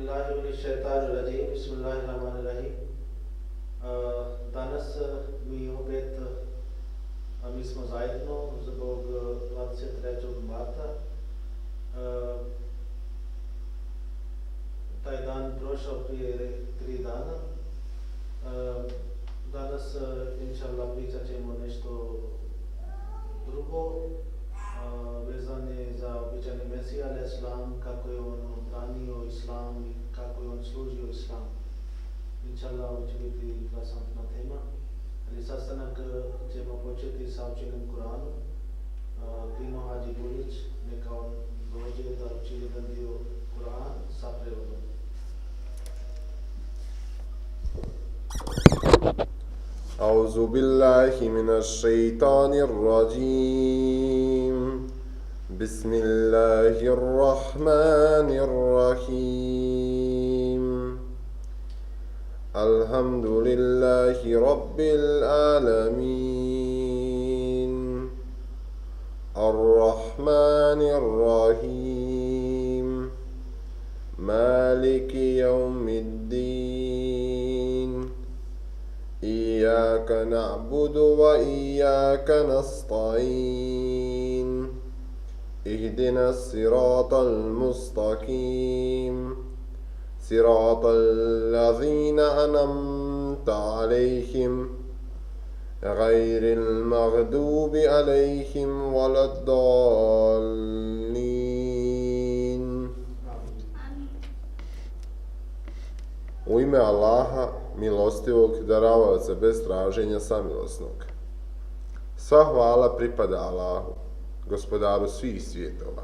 billahi minash shaitanir rajim. Bismillahirrahmanirrahim. Danas mi opet mi smo zajedno zbog 23. marta. Taj dan prošao prije 3 dana. Danas, inšallah, pričat ćemo nešto drugo, vezane za običajni Mesija, al-Islam, kako je on branio Islam i kako je on služio Islam. Inšallah, ovo će biti interesantna tema. Ali sastanak ćemo početi sa učenjem Kur'anu. Tino Hađi Bulić, neka on dođe da uči jedan dio Kur'an sa prevodom. أعوذ بالله من الشيطان الرجيم بسم الله الرحمن الرحيم الحمد لله رب العالمين الرحمن الرحيم مالك يوم الدين إياك نعبد وإياك نستعين اهدنا الصراط المستقيم صراط الذين أنعمت عليهم غير المغضوب عليهم ولا الضالين. U ime Allaha, milostivog, daravaoca bez traženja, samilosnog. Sva hvala pripada Allahu, gospodaru svih svjetova,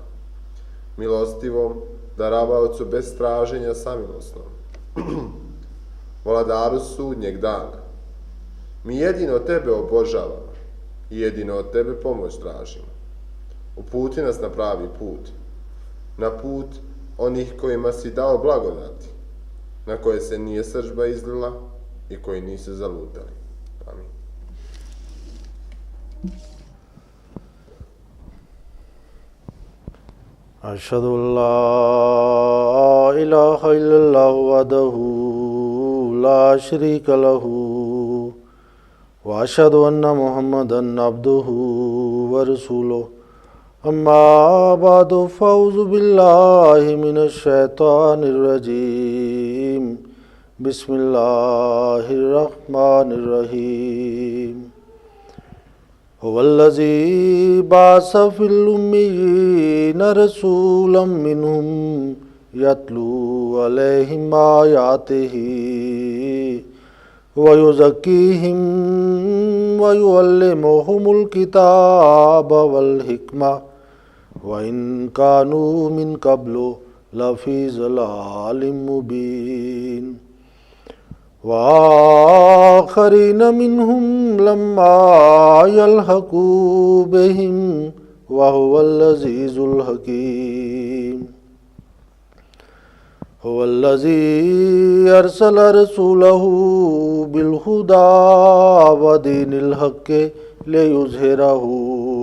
milostivom, daravaocu bez traženja, samilosnom, vladaru sudnjeg dana. Mi jedino tebe obožavamo i jedino od tebe pomoć tražimo. Uputi nas na pravi put, na put onih kojima si dao blagodati, na koje se nije srdžba izlila i koji nisu zalutali. Amin. أشهد أن لا إله إلا الله وحده لا شريك له وأشهد أن محمدا عبده ورسوله أما بعد فأعوذ بالله من الشيطان الرجيم بسم الله الرحمن الرحيم هو الذي بعث في الأميين رسولا منهم يتلو عليهم آياته ويزكيهم ويعلمهم الكتاب والحكمة وإن كانوا من قبل لفي ضلال مبين وآخرين منهم لما يلحقوا بهم وهو العزيز الحكيم هو الذي أرسل رسوله بالهدى ودين الحق ليظهره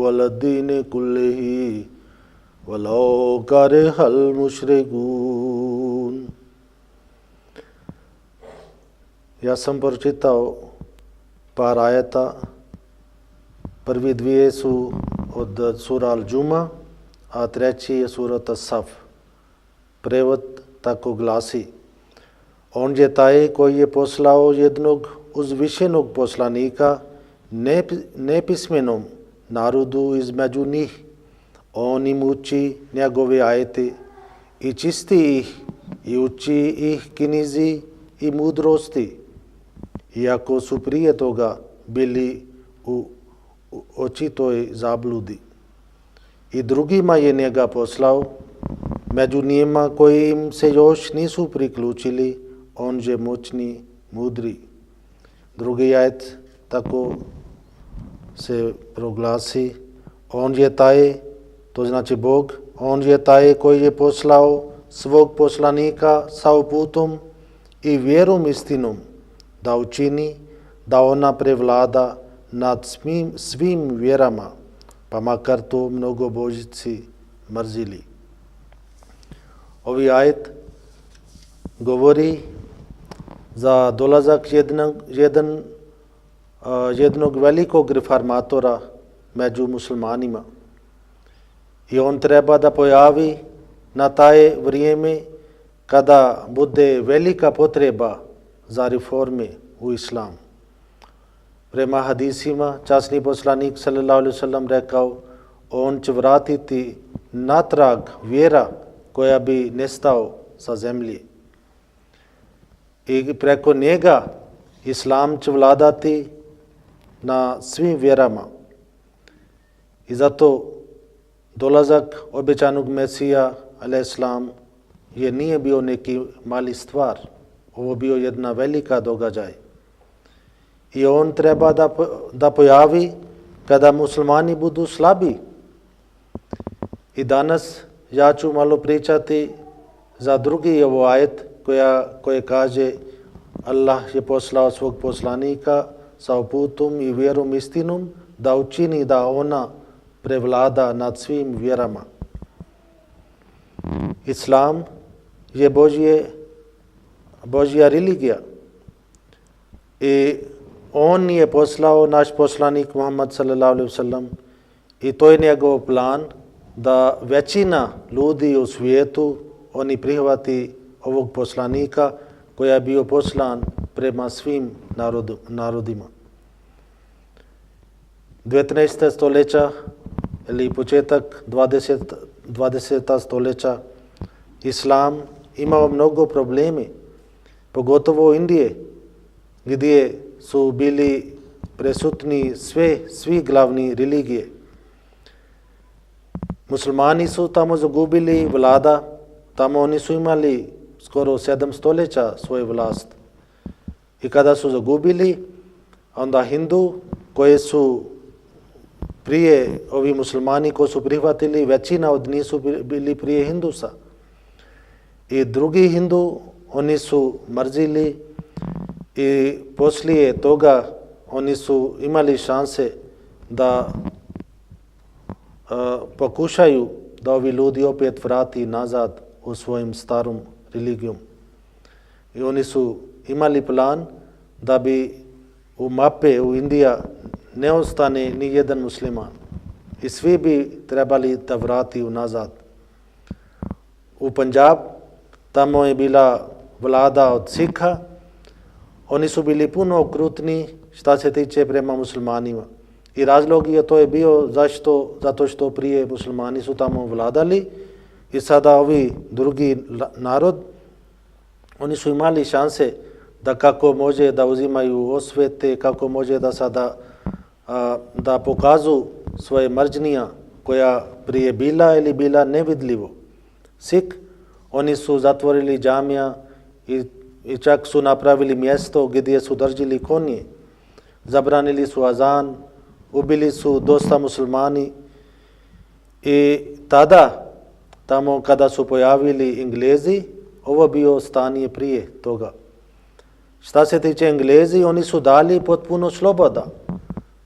على الدين كله ولو كره المشركون. Ja sam pročitao par ajeta. Prvi dvije su od sura Al-Džuma, a treći je surat As-Saf. Prevod tako glasi: On je taj koji je poslao jednog uzvišenog poslanika nepismenom narodu između njih. On im uči njegove ajete i čisti ih i uči ih knjizi i mudrosti, iako su prije toga bili u očitoj zabludi. I drugima je njega poslao, među njima koji im se još nisu priključili, on je moćni, mudri. Drugi ajet tako se proglasi: On je taj, to znači Bog, on je taj koji je poslao svog poslanika sa uputom i vjerom istinom, da učini da ona prevlada nad svim vjerama, pa makar to mnogobožci mrzili. Ovi ajet govori za dolazak jednog velikog reformatora među muslimanima. I on treba da pojavi na taj vrijeme kada bude velika potreba za reforme u islamu. Prema hadisima, časni poslanik sallallahu alejhi ve sellem rekao, on će vratiti natrag vjera koja bi nestao sa zemlje. I preko njega islam će vladati na svim vjerama. I zato dolazak obećanog Mesija, alejhisselam, nije bio neki mali stvar. Ovo bio jedna velika događaj. I on treba da pojavi kada muslimani budu slabi. I danas ja ću malo pričati za drugi ovo ajet koje kaže Allah je poslao svog poslanika sa uputom i vjerom istinom da učini da ona prevlada nad svim vjerama. Islam je Božja religija i on je poslao naš poslanik Muhammad sallallahu alejhi ve sellem i to je njegov plan da većina ljudi u svijetu oni prihvati ovog poslanika koji je bio poslan prema svim narodima. 19. stoljeća ili početak 20. stoljeća islam imao mnogo problemi, pogotovo u Indiji, gdje su bili prisutni svi glavni religije. Muslimani su tamo zagubili vlada, tamo oni su imali skoro 7 stoljeća svoju vlast. I kada su zagubili, onda Hindu koje su prije, ovi muslimani koji su prihvatili, većina od njih su bili prije Hindusa. I drugi Hindu, oni su mrzili i poslije toga oni su imali šanse da pokušaju da ovi ljudi opet vrati nazad u svojim starom religijom. I oni su imali plan da bi u mape u Indija ne ostane ni jedan musliman. I svi bi trebali da vrati nazad. U Punjab, tamo je bila vlada od Sikha, oni su bili puno okrutni šta se tiče prema muslimanima. I razlog je to je bio zato što prije muslimani su tamo vladali i sada ovi drugi narod, oni su imali šanse da kako može da uzimaju osvete, kako može da sada da pokazu svoje mržnja koja prije bila ili bila nevidljivo. Sikh, oni su zatvorili džamija i čak su napravili mjesto gdje su držali konje. Zabranili su azan, ubili su dosta muslimani i tada, tamo kada su pojavili Englezi, ovo bio stanje prije toga. Šta se tiče Englezi, oni su dali potpuno sloboda.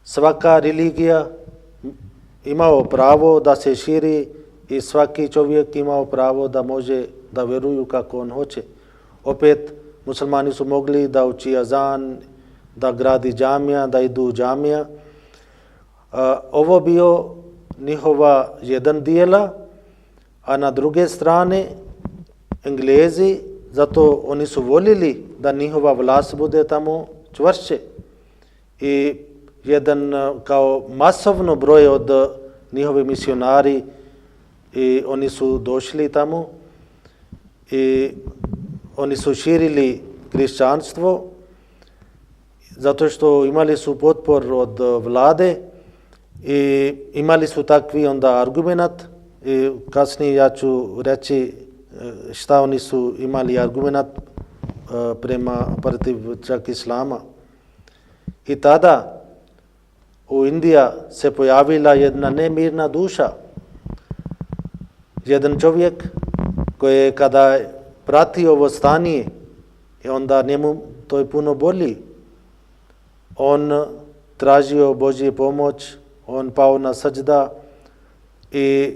Svaka religija imao pravo da se širi i svaki čovjek imao pravo da može da vjeruju kako on hoće. Opet, muslimani su mogli da uči azan, da gradi džamija, da idu u džamija. Ovo bio njihova jedan dijela, a na druge strane Englezi, zato oni su voljeli da njihova vlast bude tamo čvršće. I jedan kao masovno broj od njihovi misionari i oni su došli tamo i oni su širili hrišćanstvo zato što imali su potpor od vlade i imali su takvi onda argument i kasnije ja ću reći šta oni su imali argument protiv čak islama. I tada u Indiji se pojavila jedna nemirna duša. Jedan čovjek koji je kada prati ovo stanje i onda njemu to je puno bolji. On tražio Božju pomoć, on pao na sađda i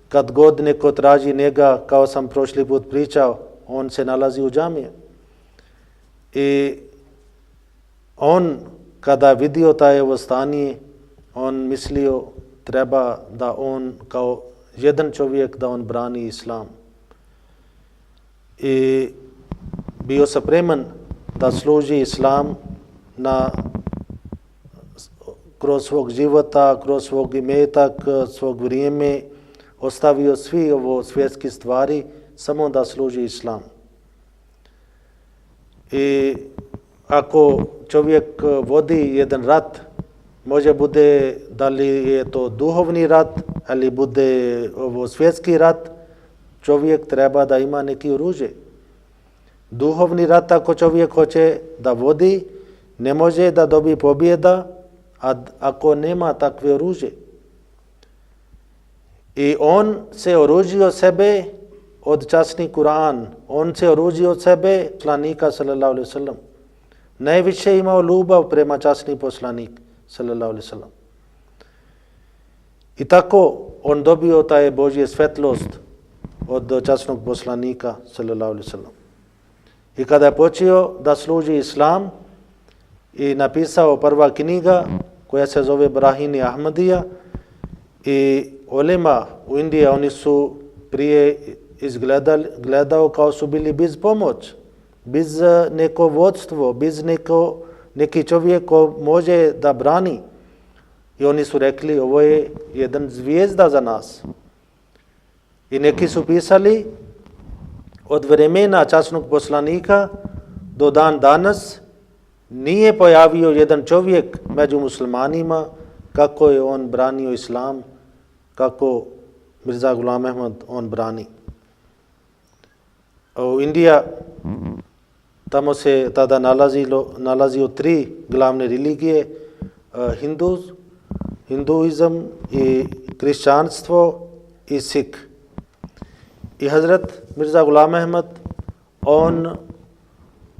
kad god neko traži njega, kao sam prošli put pričao, on se nalazi u džamiji. I on, kada vidio tajevo stanje, on mislio treba da on kao jedan čovjek da on brani islam. I bio spreman da služi islam kroz svog života, kroz svog imetak, svog vrijeme, ostavio svi ovo svjetske stvari samo da služi islam. I ako čovjek vodi jedan rat, može bude da li je to duhovni rat, ali bude ovo svjetski rat, čovjek treba da ima neki oružje. Duhovni rat ako čovjek hoće da vodi, ne može da dobi pobjeda, ako nema takve oružje. I on se oružio sebe od časni Kur'an, on se oružio sebe poslanika sallallahu alejhi ve sellem. Najviše imao ljubav prema časni poslanik sallallahu alejhi ve sellem. I tako on dobio taj Božje svetlost od časnog poslanika sallallahu alejhi ve sellem. I kada je počeo da služi islam i napisao prva knjiga koja se zove Brahini Ahmadija, i ulema u Indiji, oni su prije gledao kao su bili bez pomoć, bez neko vodstvo, bez neki čovjek ko može da brani. I oni su rekli, ovo je jedan zvijezda za nas. I neki su pisali, od vremena časnog poslanika do dan danas nije pojavio jedan čovjek među muslimanima kako je on branio islam, kako Mirza Ghulam Ahmad on brani. U Indija, tamo se tada nalazio 3 glavne religije, hinduizam i kršćanstvo i Sikh. I Hazrat Mirza Ghulam Ahmad, on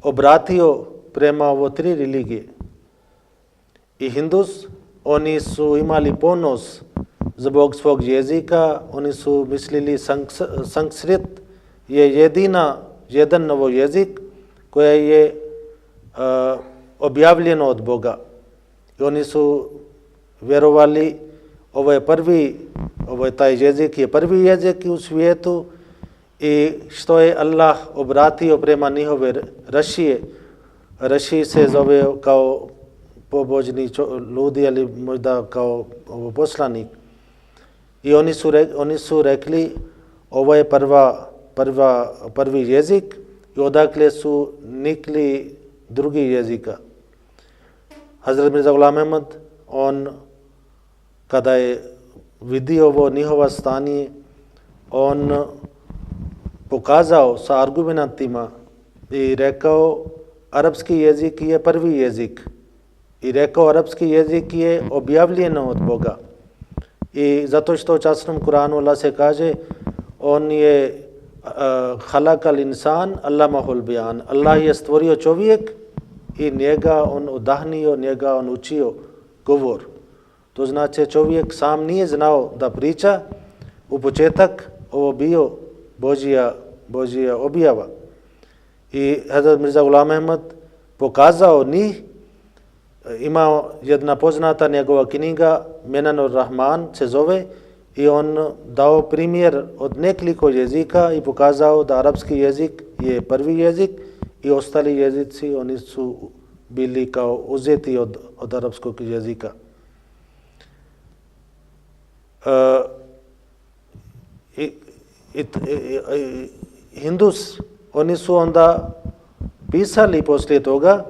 obratio prema ovo 3 religije. I Hindus, oni su imali ponos zbog svog jezika, oni su mislili Sanskrit je jedan novo jezik koji je objavljeno od Boga. I oni su vjerovali, taj jezik je prvi jezik u svijetu, i što je Allah obratio prema njihove rašije. Raši se zove kao pobožni ljudi, ali možda kao poslanik. I oni su rekli, ovo je prvi jezik, i odakle su nikli drugi jezika. Hazrat Mirza Ghulam Ahmad, on kada je vidio ovo njihova stanje, on pokazao sa argumentima i rekao, arapski jezik je prvi jezik. I rekao, arapski jezik je objavljeno od Boga. I zato što u časnom Kuranu Allah se kaže, on je halakal insan, allamahul bayan. Allah je stvorio čovjek i njega on udahnio, njega on učio govor. To znači čovjek sam nije znao da priča. U početak ovo bio Božja objava. I Hazrat Mirza Ghulam Ahmad pokazao njih. Ima jedna poznata njegova knjiga, Menanur Rahman se zove, i on dao primjer od nekoliko jezika i pokazao da arapski jezik je prvi jezik i ostali jezici oni su bili kao uzeti od arapskog jezika. Hindus, oni su onda pisali poslije toga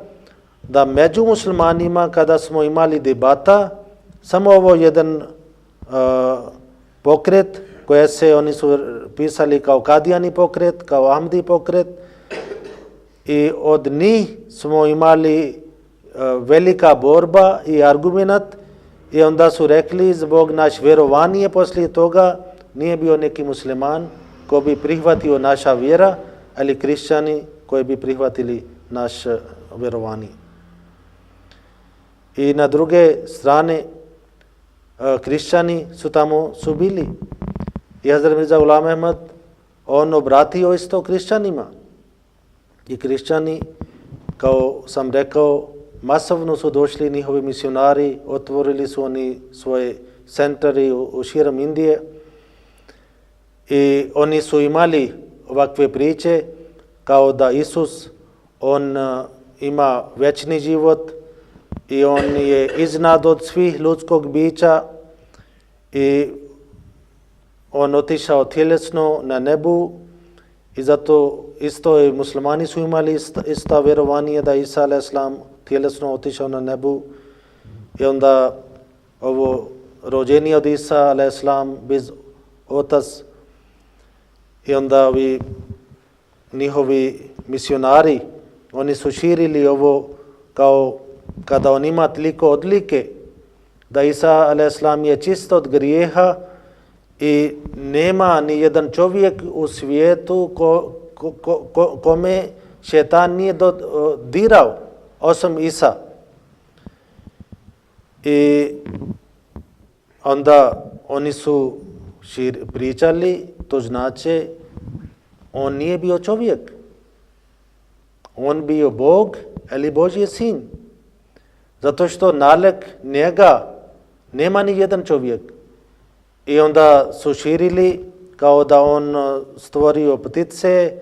da među muslimanima kada smo imali debata, samo ovo jedan pokret koje se oni su pisali kao Kadijani pokret, kao Ahmadi pokret, i od njih smo imali velika borba i argument, i onda su rekli zbog naš vjerovanje poslije toga nije bio neki musliman ko bi prihvatio naša vjera, ali kršćani koji bi prihvatili naš vjerovanje. I na druge strane kršćani su tamo su bili. I Hazrat Mirza Ghulam Ahmad, on obratio isto kršćanima I kršćani, kao sam rekao, masovno su došli njihovi misionari, otvorili su oni svoje centre u širom Indije i oni su imali ovakve priče kao da Isus, on ima večni život i on je iznad od svih ljudskog bića i on otišao tjelesno na nebu i zato isto i muslimani su imali isto vjerovanje da Isa a.s. tjelesno otišao na nebu i onda ovo rođenje od Isa a.s. bez otac i onda ovi njihovi misionari, oni su širili ovo kao kada on ima toliko odlike da Isa a.s. je čist od grijeha i nema ni jedan čovjek u svijetu kome šetan nije dirao osim Isa. I onda oni su pričali, to znači on nije bio čovjek. On bio Bog ili Božji sin. Zato što nalek njega nema ni jedan čovjek. I onda su širili kao da on stvorio ptice,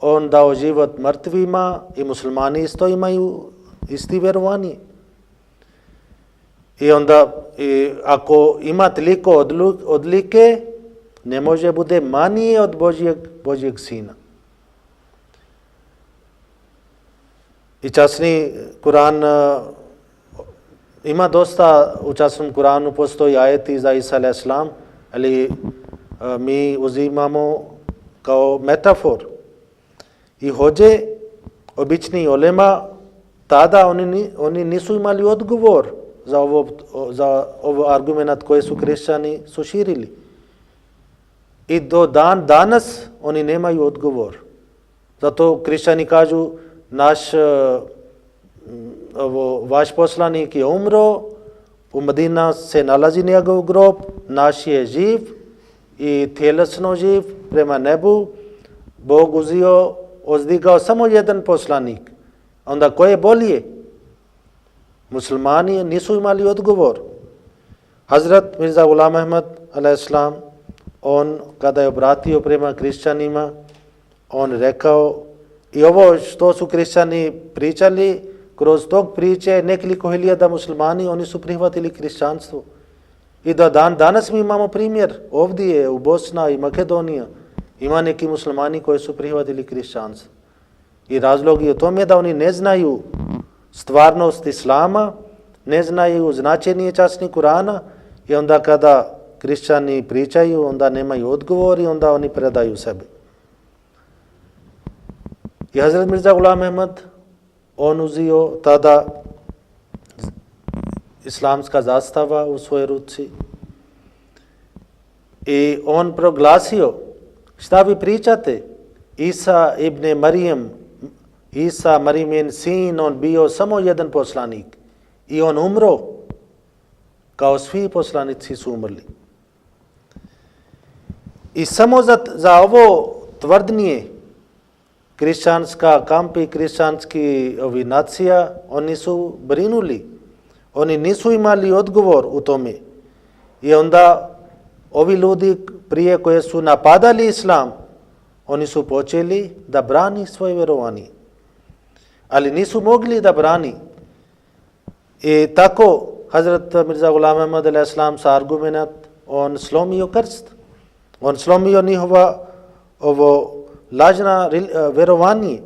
on dao život mrtvima i muslimani isto imaju isti vjerovanje. I onda ako ima toliko odlike, ne može bude manje od Božjeg sina. I časni Kur'an ima dosta, u časnom Kur'anu postoji ajeti za Isa a.s. ali mi uzimamo kao metafor. I hođe, obični ulema, tada oni nisu imali odgovor za ovo argument koji su kršćani su širili. I do danas oni nemaju odgovor. Zato kršćani kažu vaš poslanik je umro, u Medina se nalazi njegov grob, naš je živ i tjelesno živ prema nebu. Bog uzdigao samo jedan poslanik. Onda ko je bolje? Muslimani nisu imali odgovor. Hazrat Mirza Ghulam Ahmad a.s. on kada je obratio prema kršćanima, on rekao, i ovo što su kršćani pričali, kroz tog priče nekoliko hiljada muslimani, oni su prihvatili kršćanstvo. I da danas mi imamo primjer, ovdje je u Bosna i Makedonija, ima neki muslimani koji su prihvatili kršćanstvo. I razlog je u tome da oni ne znaju stvarnost Islama, ne znaju značenje časni Kur'ana i onda kada kršćani pričaju, onda nemaju odgovor i onda oni predaju sebe. I Hazrat Mirza Ghulam Ahmad, on uzio tada islamska zastava u svojoj ruci i on proglasio, šta vi pričate? Isa ibn Marijem, Isa Marijemin sin, on bio samo jedan poslanik i on umro kao svi poslanici su umrli. I samo za ovo tvrdnje kršćanska kampi, kršćanski nacija, oni su brinuli. Oni nisu imali odgovor u tome. I onda ovi ljudi prije koje su napadali islam, oni su počeli da brani svoje vjerovanje. Ali nisu mogli da brani. I tako Hazrat Mirza Ghulam Ahmad a.s. sa argument, on slomio krst. On slomio njihova lažna vjerovanje.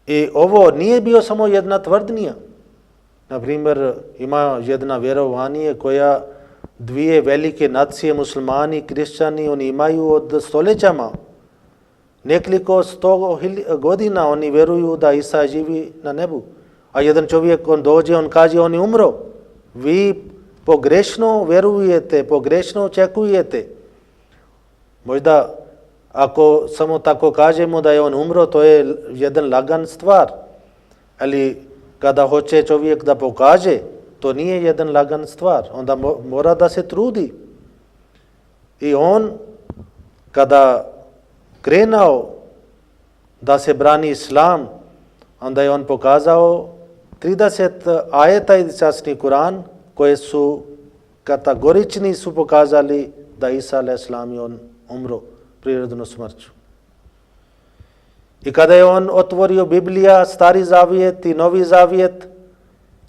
I ovo nije bio samo jedna tvrdnja. Naprimjer, ima jedna vjerovanje koja dvije velike nacije, muslimani i kršćani, oni imaju od stoljećama. Nekoliko 100 godina oni vjeruju da Isa živi na nebu. A jedan čovjek, on dođe, on kaže, on je umro. Vi pogrešno vjerujete, pogrešno očekujete. Možda ako samo tako kažemo da je on umro, to je jedan lagan stvar. Ali kada hoće čovjek da pokaže, to nije jedan lagan stvar. Onda mora da se trudi. I on, kada krenuo da se brani islam, onda je on pokazao 30 ajeta iz časni Kur'an koje su kategorični su pokazali da Isa a.s. je on umro prirodnom smrću. I kada je on otvorio Biblija, Stari Zavjet i Novi Zavjet,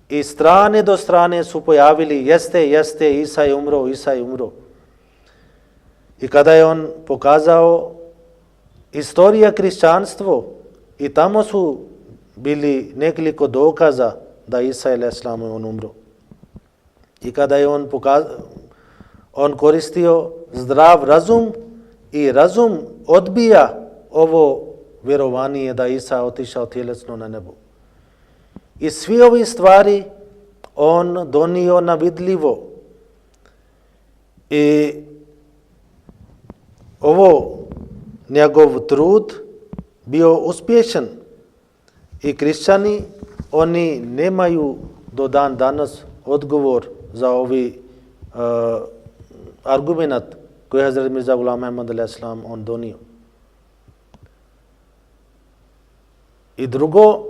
i strane do strane su pojavili jeste, Isa je umro. I kada je on pokazao istorija kršćanstvo, i tamo su bili nekoliko dokaza da Isa a.s. je on umro. I kada je on koristio zdrav razum, i razum odbija ovo vjerovanje da Isa otišao tjelesno na nebo. I svi ovi stvari on donio na vidljivo. I ovo njegov trud bio uspješan. I kršćani, oni nemaju do dan danas odgovor za ovi argument koji je Hazrat Mirza Ghulam Ahmad a.s. on donio. I drugo,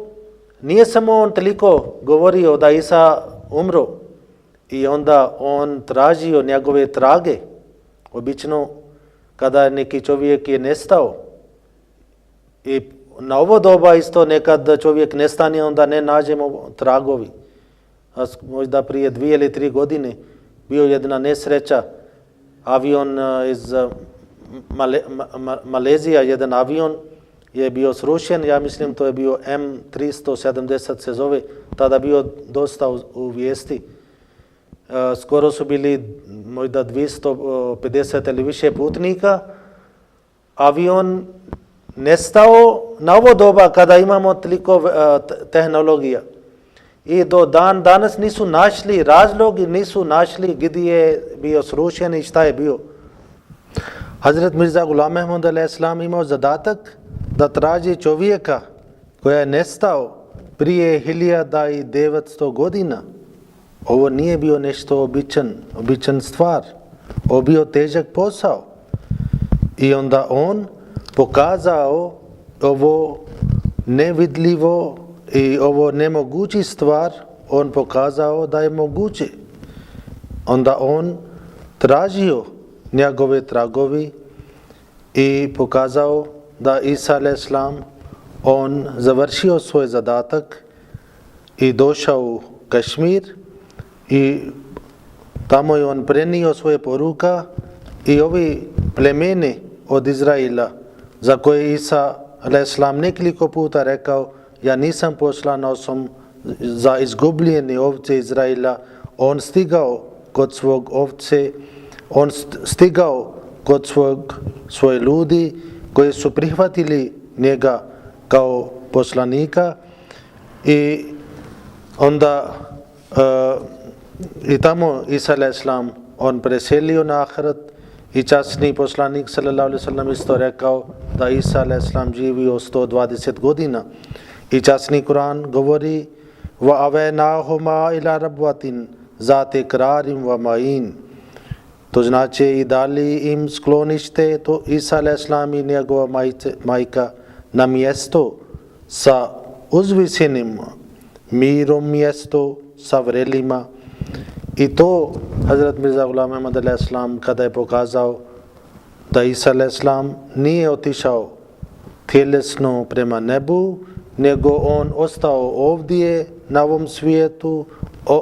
nije samo on toliko govorio da Isa umro i onda on tražio njegove trage. Obično kada neki čovjek je nestao, i na ovo doba isto nekad čovjek nestane, onda ne nađemo tragovi. Možda prije 2 ili 3 godine bio jedna nesreća, avion iz Malezija, jedan avion je bio srušen, ja mislim to je bio M370 se zove, tada bio dosta u vijesti. Skoro su bili možda 250 ili više putnika. Avion nestao na ovo doba kada imamo toliko tehnologija. I do dan danas nisu našli razlog i nisu našli gdje je bio srušen i šta je bio. Hazrat Mirza Ghulam Ahmad a.s. imao zadatak da traži čovjeka koja je nestao prije 1900 godina. Ovo nije bio nešto običan stvar. Ovo bio težak posao. I onda on pokazao ovo nevidljivo i ovo nemogući stvar, on pokazao da je moguće. Onda on tražio njegove tragovi i pokazao da Isa a.s. on završio svoj zadatak i došao u Kašmir i tamo je on prenio svoje poruka i ovi plemeni od Izraila za koje Isa a.s. nekoliko puta rekao ja nisam poslan osim za izgubljene ovce Izraila, on stigao kod svog ovce, on stigao kod svoje ljudi koji su prihvatili njega kao poslanika i onda i tamo Isa a.s. on preselio na ahiret i časni poslanik sallallahu alaihi wasallam isto rekao da Isa a.s. živio 120 godina. I časni Kur'an govori wa avenahuma ila rabwatin zate krarim wa ma'in. To znači i dali im sklonište, to Isa a.s. i njegova majka na mjesto sa uzvišenim mirom, mjesto sa vrelima. I to Hazrat Mirza Ghulam Ahmad a.s. kada je pokazao da Isa a.s. nije otišao tjelesno prema nebu, nego on ostao ovdje na ovom svijetu,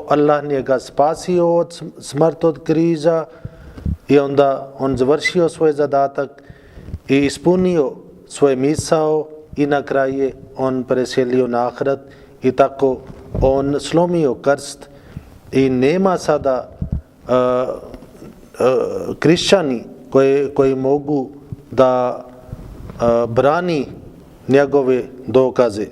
Allah njega spasio od smrt, od križa i onda on završio svoj zadatak i ispunio svoj misao i na kraju on preselio na ahiret i tako on slomio krst i nema sada kršćani koji mogu da brani njegove dokaze.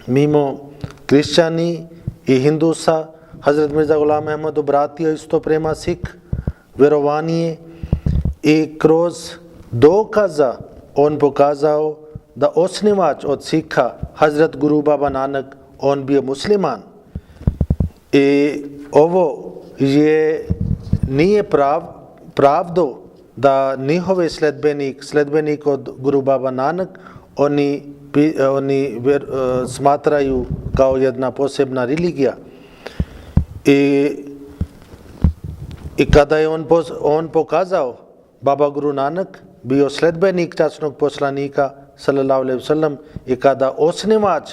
Mimo kršćani i hindusa, Hazrat Mirza Ghulam Ahmad obratio isto prema Sikh vjerovanje i kroz dokaza on pokazao da osnivač od Sikha, Hazrat Guru Baba Nanak, on bio musliman. I ovo nije pravdo da njihove sledbenik od Guru Baba Nanak, oni smatraju kao jedna posebna religija. I kada je on pokazao, Baba Guru Nanak bio sledbenik časnog poslanika sallallahu alejhi ve sellem, i kada osnivač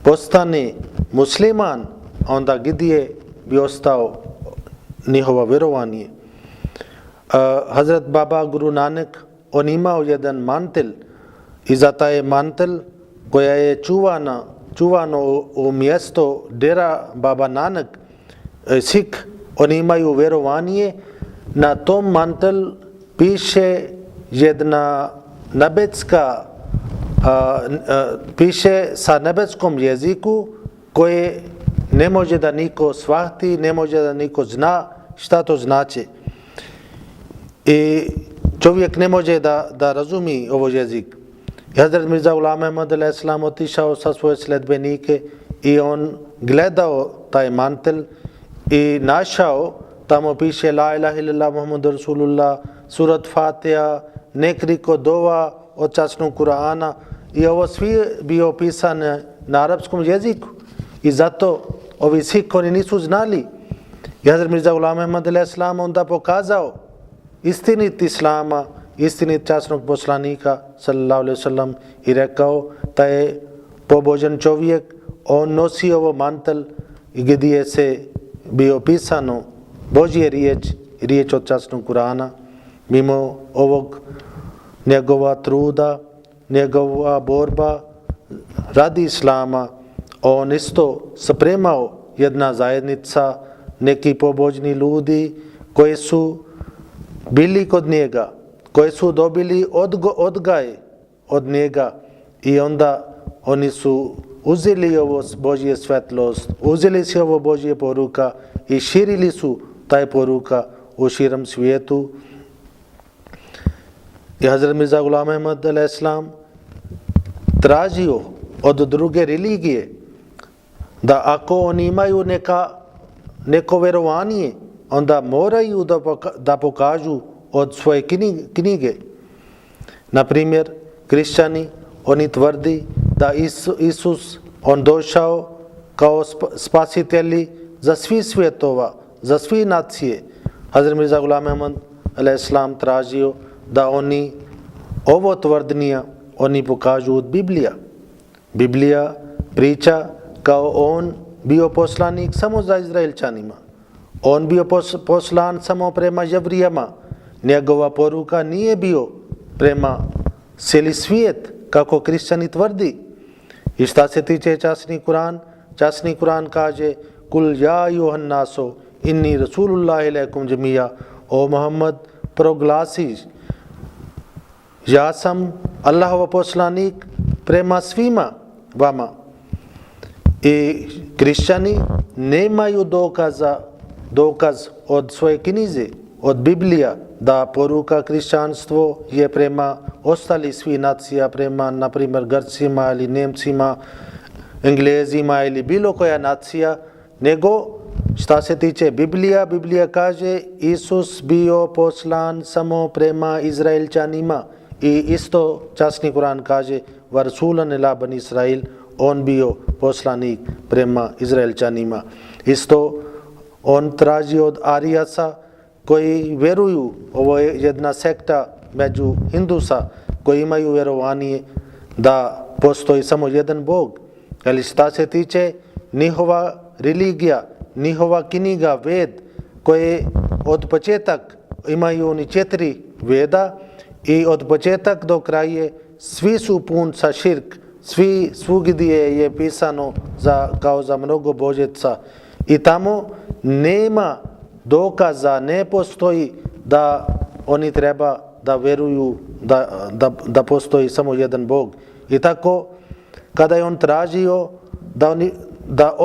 postane musliman, onda gdje bi ostao njihovo vjerovanje. Hazrat Baba Guru Nanak, on imao jedan mantel, i za taj mantel koja je čuvano u mjesto Dera Baba Nanak, Sikh, oni imaju vjerovanje, na tom mantel piše jedna nebetska, piše sa nebeskom jeziku koje ne može da niko shvati, ne može da niko zna šta to znači. I čovjek ne može da razumi ovo jezik. Hazrat Mirza Ghulam Ahmad a.s. otišao sa svoje sledbenike i on gledao taj mantel i našao, tamo piše La ilaha illallah Muhammad Rasulullah, surat Fatiha, nekoliko dova od časnog Kur'ana, i ovo svi bio pisan na arapskom jeziku. I zato ovi Sikh, oni nisu znali. I Hazrat Mirza Ghulam Ahmad a.s. onda pokazao istinit Islama, istinit časnog poslanika sallallahu alejhi ve sellem, i rekao da je pobožan čovjek, on nosi ovo mantel gdje se bio pisano Božje riječ od časnog Kur'ana. Mimo ovog njegova truda, njegova borba radi Islama, on isto spremao jedna zajednica, neki pobožni ljudi koji su bili kod njega, koji su dobili odgaj od njega, i onda oni su uzeli ovo Božje svetlost, uzeli se ovo Božje poruka i širili su taj poruka u širom svijetu. I Hazrat Mirza Ghulam Ahmad a.s. tražio od druge religije da ako oni imaju neko vjerovanje, onda moraju da pokažu od svoje knjige. Na primjer, kršćani, oni tvrdi da Isus, on došao kao spasitelj za svih svjetova, za svih nacije. Hazrat Mirza Ghulam Ahmad a.s. tražio da oni ovo tvrdnija oni pokažu od Biblija. Biblija priča kao on bio poslanik samo za Izraelčanima. On bio poslan samo prema Jevrijama. Njegova poruka nije bio prema cijeli svijet, kako kršćani tvrdi. I šta se tiče časni Kur'an kaže: Kul ja juhan naso inni Rasulullah ilaikum džemija. O Muhammad, proglasiš, ja sam Allahov poslanik prema svima vama. I kršćani nemaju dokaz od svoje knjize, od Biblija, da poruka kršćanstvo je prema ostali svi nacija, prema, na primjer, Grcima ili Nemcima, Englezima ili bilo koja nacija, nego šta se tiče Biblija, Biblija kaže Isus bio poslan samo prema Izraelčanima, i isto časni Kur'an kaže Varsulan ila bani Israil, on bio poslanik prema Izraelčanima. Isto on traži od Arijasa koji vjeruju, ovo je jedna sekta među Hindusa koji imaju vjerovanje da postoji samo jedan Bog. Ali šta se tiče njihova religija, njihova knjiga Ved, koje od početak imaju oni 4 Veda, i od početak do kraja svi su pun sa širk, svugdje je pisano kao za mnogo božeca, i tamo nema dokaza, ne postoji da oni treba da vjeruju da postoji samo jedan Bog. I tako kada je on tražio da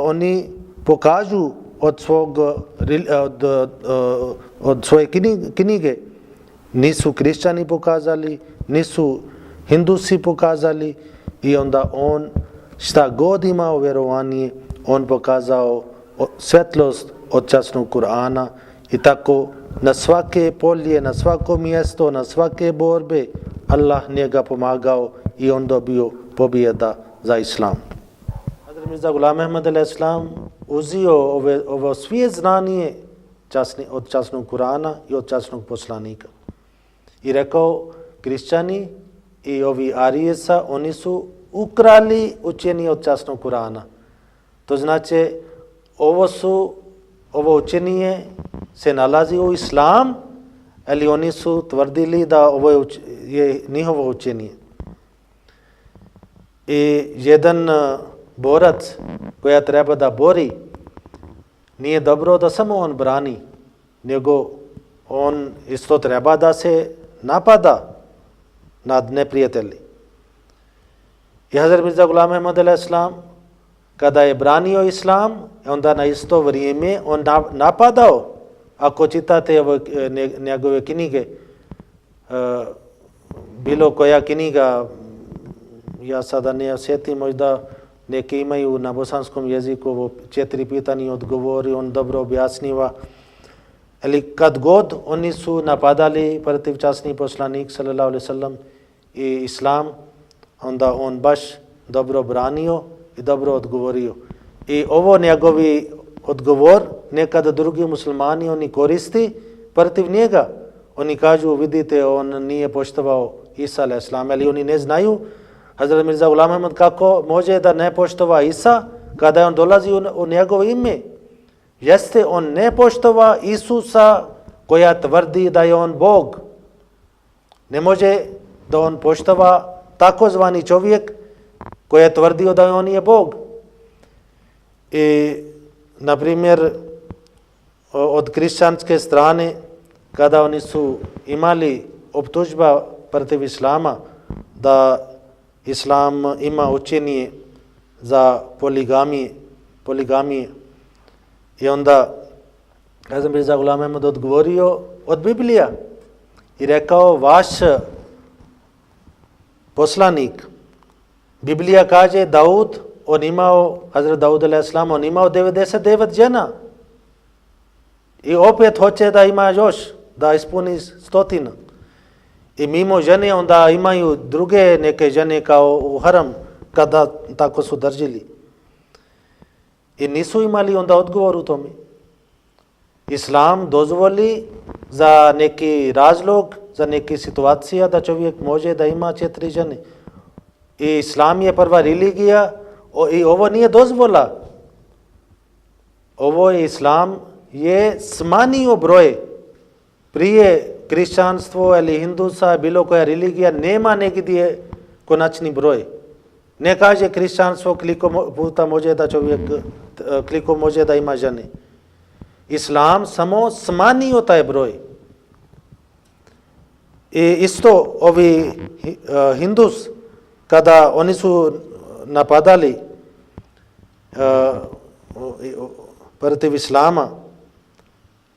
oni pokažu od svoje knjige, nisu kršćani pokazali, nisu Hindusi pokazali, i onda on šta god imao vjerovanje, on pokazao svetlost od časnog Kur'ana, I tako na svake polje, na svako mjesto, na svake borbe Allah njega pomagao i on dobio pobjeda za Islam. Hazrat Mirza Ghulam Ahmad alaih salam uzio ovo sve znanje od časnog Kurana i od časnog poslanika. I rekao, kršćani i ovi Arijesa, oni su ukrali učenje od časnog Kurana. To znači, ovo učenje se nalazi u Islam, ali oni su tvrdili da ovo je njihovo učenje. I jedan borac koja treba da bori, nije dobro da samo on brani, nego on isto treba da se napada nad neprijatelji. I Hazrat Mirza Ghulam Ahmad alaih salam, kada je branio Islam, onda na isto vrijeme on napadao. Ako čitate njegove knjige, bilo koja knjiga, ja sada ne osjetim, možda neki imaju na bosanskom jeziku ovo 4 pitanja odgovori, on dobro objasniva. Ali kad god oni su napadali protiv časni poslanik sallallahu alaihi sallam i Islam, onda on baš dobro branio i dobro odgovorio. I ovo njegovi odgovor nekada drugi muslimani oni koristi protiv njega. Oni kažu, vidite, on nije poštovao Isa alaihi salam, ali oni ne znaju Hazrat Mirza Ghulam Ahmad kako može da ne poštova Isa kada je on dolazi u njegovo ime. Jeste, on ne poštova Isusa koja tvrdi da je on Bog. Ne može da on poštova takozvani čovjek koji je tvrdio da on je Bog. I, na primjer, od kršćanske strane, kada oni su imali optužba protiv Islama da Islam ima učenje za poligamije, i onda Hazrat Mirza Ghulam Ahmad odgovorio od Biblija i rekao, vaš poslanik, Biblija kaže Daud, Hazrat Daud alaih salam, on imao 99 žena. I opet hoće da ima još, da ispuni 100. I mimo žene onda imaju druge neke žene kao u haram, kada tako su držili. I nisu imali onda odgovor u tome. Islam dozvoli za neki razlog, za neke situacije da čovjek može da ima 4 žene. I Islam je prva religija i ovo nije dozvola. Ovo je Islam je smanjio broj. Prije kršćanstvo ili hindusa, bilo koja religija, nema negdje konačni broj. Ne kaže kršćanstvo koliko puta može da čovjek, koliko može da ima žene. Islam samo smanjio taj broj. I isto ovi Hindus, kada oni su napadali protiv Islama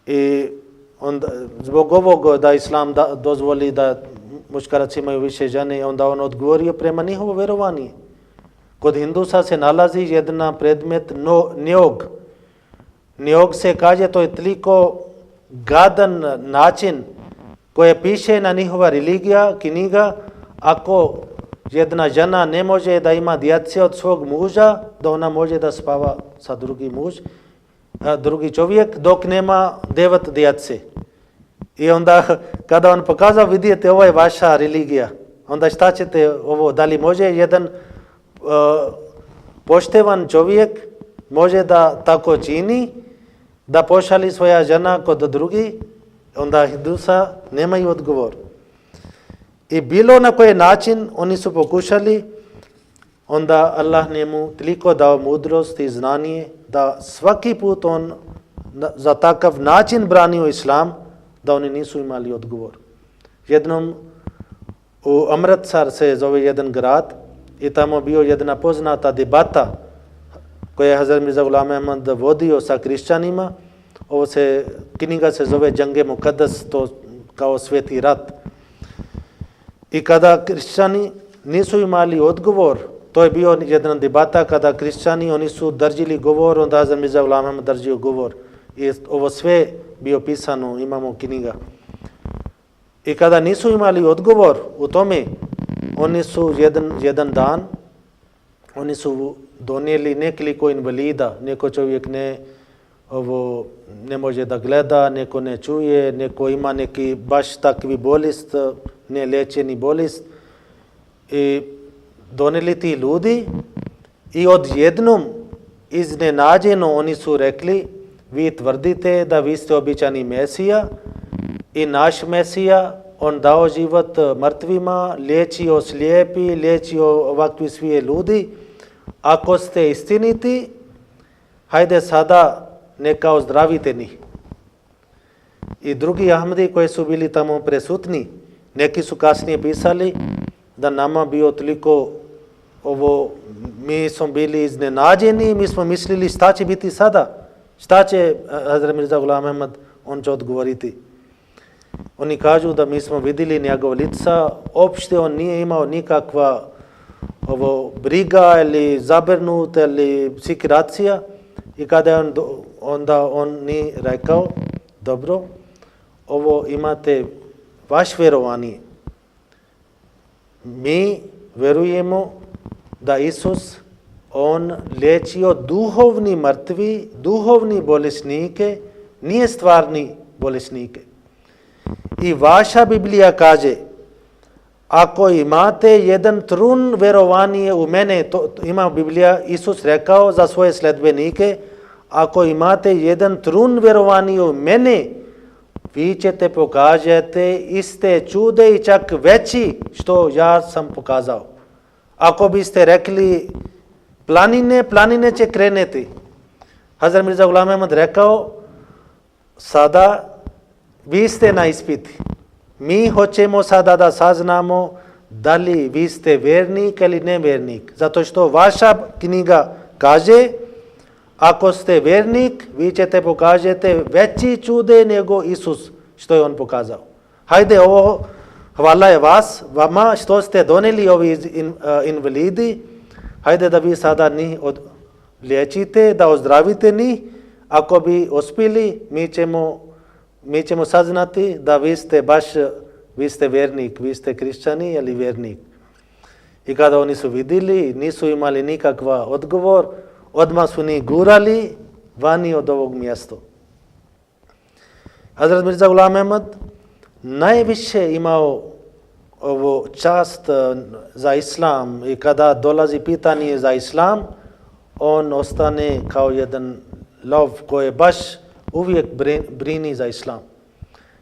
i onda, zbog ovog da Islam dozvoli da muškarac imaju više žene, onda on odgovorio prema njihovo vjerovanje. Kod Hindusa se nalazi jedan predmet njog. Njog se kaže, to je toliko gadan način koje piše na njihova religija, knjiga, ako jedna žena ne može da ima djece od svog muža, da ona može da spava sa drugi čovjek dok nema 9 djece. I onda kada on pokazao, vidite, ovo je vaša religija, onda šta ćete ovo, da li može jedan poštevan čovjek može da tako čini, da pošali svoja žena kod drugi, onda Hindusa nemaju odgovor. I bilo na koji način oni su pokušali, onda Allah njemu toliko dao mudrost i znanje da svaki put on za takav način branio Islam da oni nisu imali odgovor. Jednom u Amritsar se zove jedan grad i tamo bio jedna poznata debata koja je Hazrat Mirza Ghulam Ahmad vodio sa kršćanima. Knjiga se zove Džange Muqaddas, to kao sveti rat. I kada kršćani nisu imali odgovor, to je bio jedna debata kada kršćani, oni su držili govor, onda Hazrat Mirza Ghulam Ahmad držio govor. I ovo sve bio pisano, imamo knjiga. I kada nisu imali odgovor u tome, oni su jedan dan, oni su donijeli nekoliko invalida, neko čovjek ne može da gleda, neko ne čuje, neko ima neki baš takvi bolest, nelječeni bolest. I donijeli ti ljudi i odjednom iznenađeno oni su rekli, vi tvrdite da vi ste običani Mesija i naš Mesija, on dao život mrtvima, liječio slijepi, liječio ovakvi svi ljudi. Ako ste istiniti, hajde sada neka ozdravite njih. I drugi Ahmadi koji su bili tamo presutni, neki su kasnije pisali da nama bio toliko mi smo bili iznenađeni, mi smo mislili šta će biti sada, šta će Hazrat Mirza Ghulam Ahmad, on će odgovoriti. Oni kažu da mi smo vidjeli njegov lica, opšte on nije imao nikakva briga ili zabrinut ili psikracija. I kada je onda on ni rekao, dobro, ovo imate vaš vjerovanje. Mi vjerujemo da Isus, on liječio duhovni mrtvi, duhovni bolesnike, nije stvarni bolesnike. I vaša Biblija kaže, ako imate jedan trun vjerovanje u mene, to ima Biblija, Isus rekao za svoje sledbenike, ako imate jedan trun vjerovanje u mene, vi ćete pokažete iste čude i čak veći što ja sam pokazao. Ako biste rekli planine će kreneti. Hazrat Mirza Ghulam Ahmad rekao, sada vi ste na ispiti. Mi hoćemo sada da saznamo da li vi ste vjernik ili nevjernik. Zato što vaša knjiga kaže, ako ste vjernik, vi ćete pokažete veći čude nego Isus što je on pokazao. Hajde ovo, hvala je vama što ste donijeli ovi invalidi, hajde da vi sada njih liječite, da ozdravite njih. Ako bi uspjeli, mi ćemo saznati da vi ste vjernik, vi ste kršćani ili vjernik. I kada oni su vidjeli, nisu imali nikakva odgovor, odmah su njih gurali vani od ovog mjesta. Hazrat Mirza Ghulam Ahmad najviše imao ovo čast za islam i kada dolazi pitanje za islam, on ostane kao jedan lov koji baš uvijek brini za islam.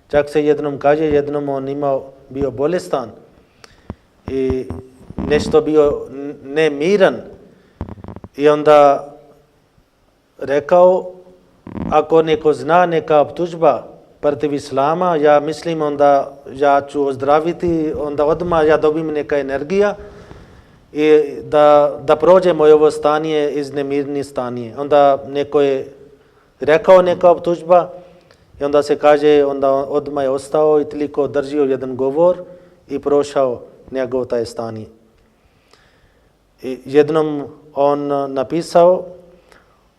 Čak se jednom kaže, jednom on bio bolestan i nešto bio nemiran i onda rekao, ako neko zna neka optužba protiv islama, ja mislim onda ja ću ozdraviti, onda odmah ja dobijem neka energija i da prođemo ovo stanje iz nemirni stanje. Onda neko je rekao neka optužba i onda se kaže, onda odmah je ostao i toliko držio jedan govor i prošao njegov taj stanje. I jednom on napisao,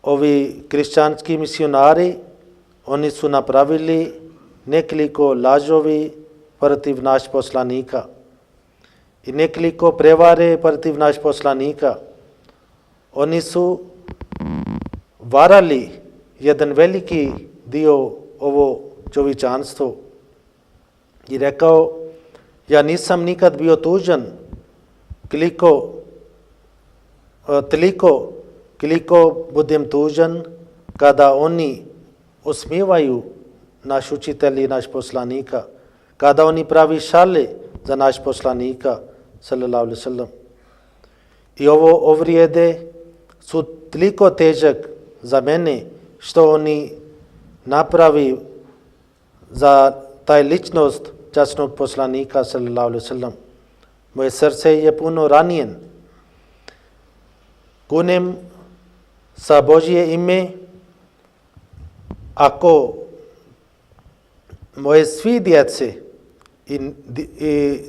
ovi kršćanski misionari, oni su napravili nekoliko lažovi protiv naš poslanika i nekoliko prevare protiv naš poslanika. Oni su varali jedan veliki dio ovo čovječanstvo i rekao, ja nisam nikad bio tužan koliko budem tužan kada oni osmijevaju naš učitelj i naš poslanika, kada oni pravi šale za naš poslanika, sallallahu alaihi sallam. I ovo vrijede su toliko težak za mene što oni napravi za taj ličnost časnog poslanika, sallallahu alaihi sallam. Moje srce je puno ranjen. Kunem sa Božje ime, ako moje svi djece i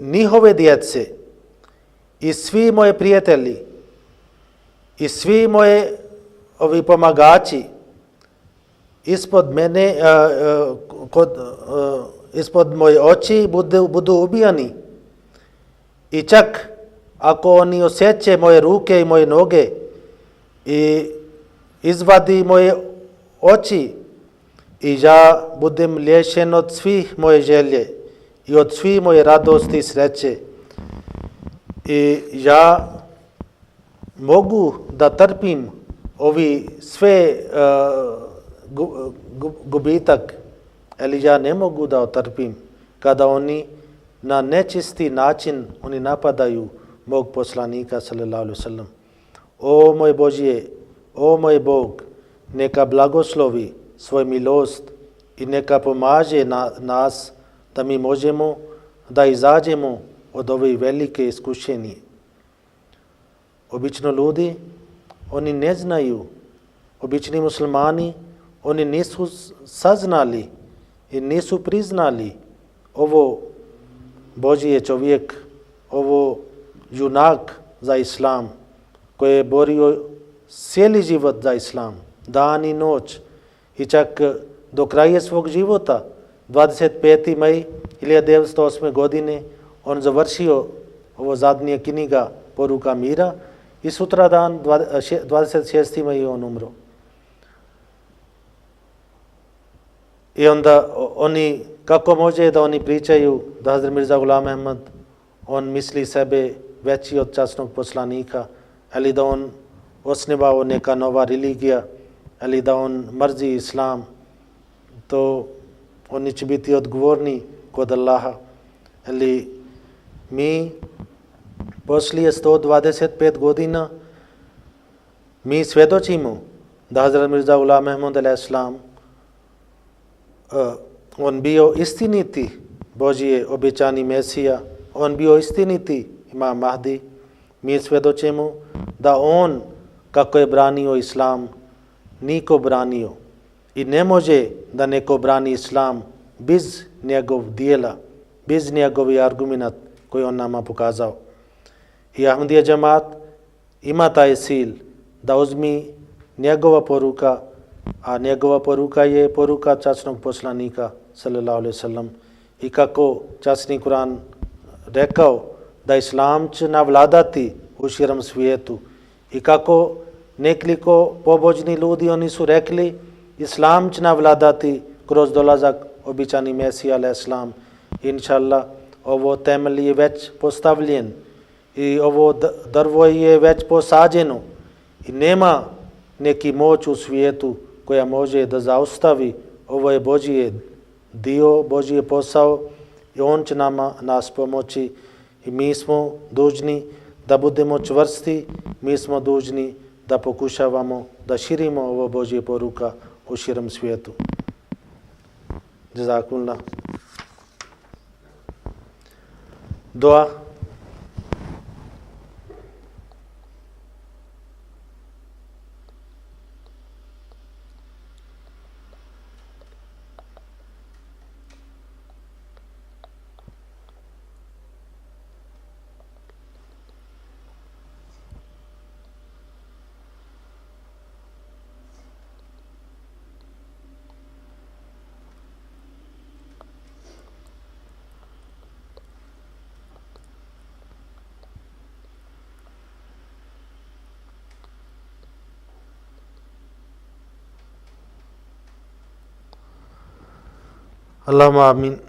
njihove djece i svi moje prijatelji i svi moje pomagači ispod mene, ispod moje oči budu ubijani. I čak ako oni osjeće moje ruke i moje noge i izvadi moje oči i ja budem liječen od svih moje želje i od svih moje radosti i sreće. I ja mogu da trpim ovi sve gubitak, ali ja ne mogu da otrpim kada oni na nečisti način oni napadaju mog poslanika sallallahu alejhi ve sellem. O moj Božje, o moj Bog, neka blagoslovi svoj milost i neka pomaže nas da mi možemo da izađemo od ove velike iskušenje. Obično ljudi, oni ne znaju, obični muslimani, oni nisu saznali i nisu priznali ovo Božji čovjek, ovo junak za islam, koji je borio cijeli život za islam, dan i noć i čak do kraja svog života, 25. maj 1908. godine, on završio ovo zadnje knjiga Poruka mira i sutradan 26. maj on umro. I onda oni, kako može da oni pričaju da Hazrat Mirza Ghulam Ahmad, on misli sebe veći od časnog poslanika, ali da on osnivao neka nova religija, ali da on mrzi islam, to oni će biti odgovorni kod Allaha. Ali mi poslije 125 godina mi svjedočimo da Hazrat Mirza Ghulam Ahmad a.s. on bio istiniti Božji obećani Mesija, on bio istiniti Imam Mahdi. Mi svjedočimo da on, kako je branio islam, niko branio i ne može da neko brani islam bez njegov dijela, bez njegovi argument koji on nama pokazao. I Ahmadija džemat ima taj sil da uzmi njegova poruka, a njegova poruka je poruka časnog poslanika sallallahu alejhi ve sellem. I kako časni Kur'an rekao da islam će navladati u širom svijetu i kako nekoliko pobožni ljudi oni su rekli islam će navladati kroz dolazak običani Mesija alejhi selam. Inshallah, ovo temelj je već postavljen i ovo drvo je već posađeno i nema neki moć u svijetu koja može da zaustavi. Ovo je Božji dio, Božji posao i on će nas pomoći i mi smo dužni da budemo čvrsti, mi smo dužni da pokušavamo da širimo ovo Božje poruka u širom svijetu. Jazakumullah. Dua. Allahumma amin.